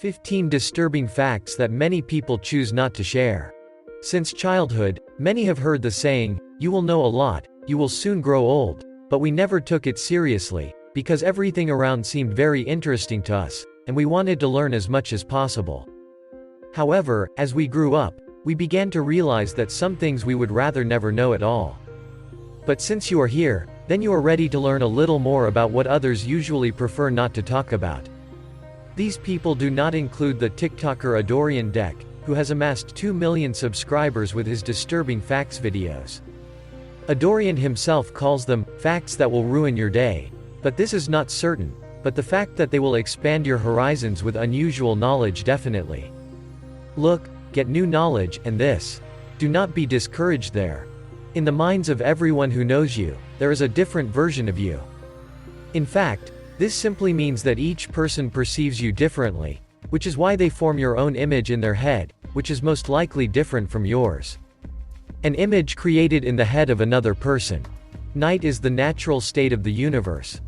15 disturbing facts that many people choose not to share. Since childhood, many have heard the saying, "You will know a lot, you will soon grow old," but we never took it seriously, because everything around seemed very interesting to us, and we wanted to learn as much as possible. However, as we grew up, we began to realize that some things we would rather never know at all. But since you are here, then you are ready to learn a little more about what others usually prefer not to talk about. These people do not include the TikToker Adorian Deck, who has amassed 2 million subscribers with his disturbing facts videos. Adorian himself calls them facts that will ruin your day, but this is not certain, but the fact that they will expand your horizons with unusual knowledge definitely. Look, get new knowledge, and this. Do not be discouraged there. In the minds of everyone who knows you, there is a different version of you. In fact, this simply means that each person perceives you differently, which is why they form your own image in their head, which is most likely different from yours. An image created in the head of another person. Night is the natural state of the universe.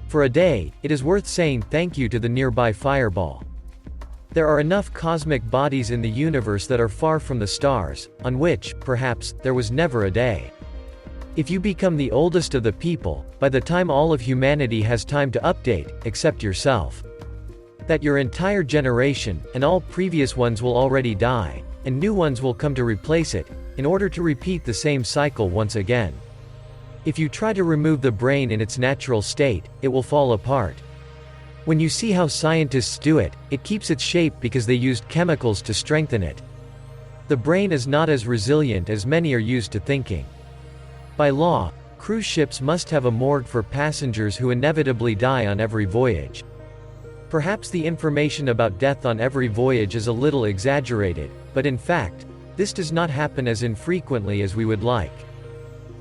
For a day, it is worth saying thank you to the nearby fireball. There are enough cosmic bodies in the universe that are far from the stars, on which, perhaps, there was never a day. If you become the oldest of the people, by the time all of humanity has time to update, except yourself, that your entire generation, and all previous ones will already die, and new ones will come to replace it, in order to repeat the same cycle once again. If you try to remove the brain in its natural state, it will fall apart. When you see how scientists do it, it keeps its shape because they used chemicals to strengthen it. The brain is not as resilient as many are used to thinking. By law, cruise ships must have a morgue for passengers who inevitably die on every voyage. Perhaps the information about death on every voyage is a little exaggerated, but in fact, this does not happen as infrequently as we would like.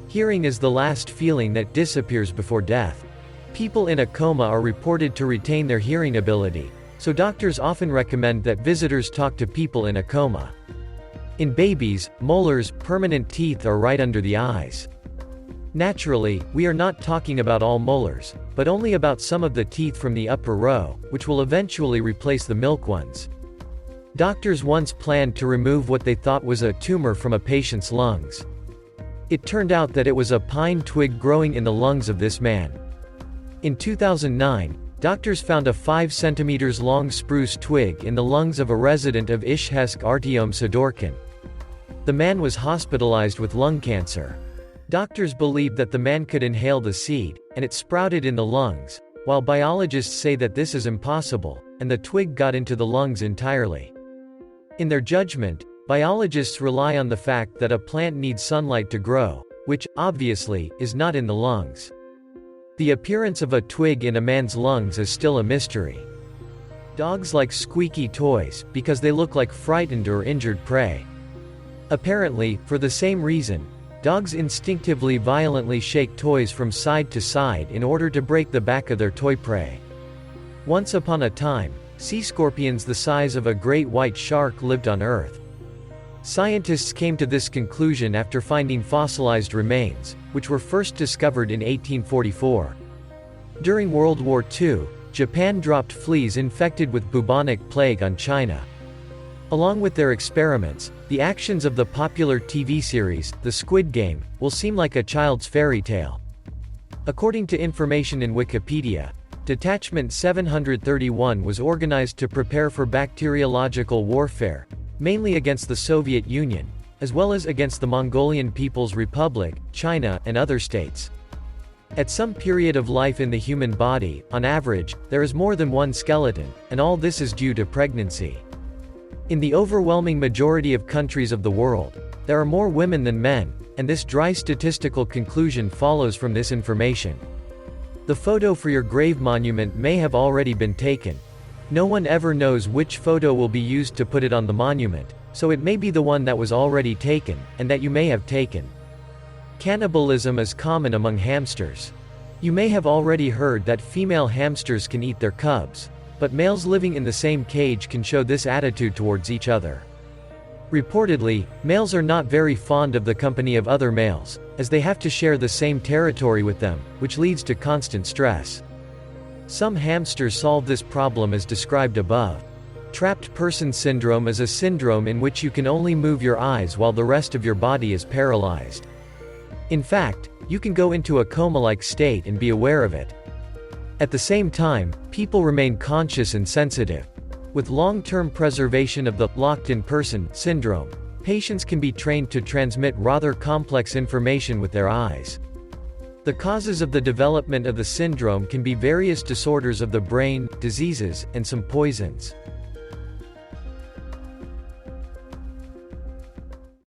Hearing is the last feeling that disappears before death. People in a coma are reported to retain their hearing ability, so doctors often recommend that visitors talk to people in a coma. In babies, molars, permanent teeth are right under the eyes. Naturally, we are not talking about all molars, but only about some of the teeth from the upper row, which will eventually replace the milk ones. Doctors once planned to remove what they thought was a tumor from a patient's lungs. It turned out that it was a pine twig growing in the lungs of this man. In 2009, doctors found a 5 centimeters long spruce twig in the lungs of a resident of Ishhesk Artyom Sidorkin. The man was hospitalized with lung cancer. Doctors believed that the man could inhale the seed, and it sprouted in the lungs, while biologists say that this is impossible, and the twig got into the lungs entirely. In their judgment, biologists rely on the fact that a plant needs sunlight to grow, which, obviously, is not in the lungs. The appearance of a twig in a man's lungs is still a mystery. Dogs like squeaky toys, because they look like frightened or injured prey. Apparently, for the same reason, dogs instinctively violently shake toys from side to side in order to break the back of their toy prey. Once upon a time, sea scorpions the size of a great white shark lived on Earth. Scientists came to this conclusion after finding fossilized remains, which were first discovered in 1844. During World War II, Japan dropped fleas infected with bubonic plague on China. Along with their experiments, the actions of the popular TV series, The Squid Game, will seem like a child's fairy tale. According to information in Wikipedia, Detachment 731 was organized to prepare for bacteriological warfare, mainly against the Soviet Union, as well as against the Mongolian People's Republic, China, and other states. At some period of life in the human body, on average, there is more than one skeleton, and all this is due to pregnancy. In the overwhelming majority of countries of the world, there are more women than men, and this dry statistical conclusion follows from this information. The photo for your grave monument may have already been taken. No one ever knows which photo will be used to put it on the monument, so it may be the one that was already taken, and that you may have taken. Cannibalism is common among hamsters. You may have already heard that female hamsters can eat their cubs, but males living in the same cage can show this attitude towards each other. Reportedly, males are not very fond of the company of other males, as they have to share the same territory with them, which leads to constant stress. Some hamsters solve this problem as described above. Trapped person syndrome is a syndrome in which you can only move your eyes while the rest of your body is paralyzed. In fact, you can go into a coma-like state and be aware of it. At the same time, people remain conscious and sensitive. With long-term preservation of the locked-in person syndrome, patients can be trained to transmit rather complex information with their eyes. The causes of the development of the syndrome can be various disorders of the brain, diseases, and some poisons.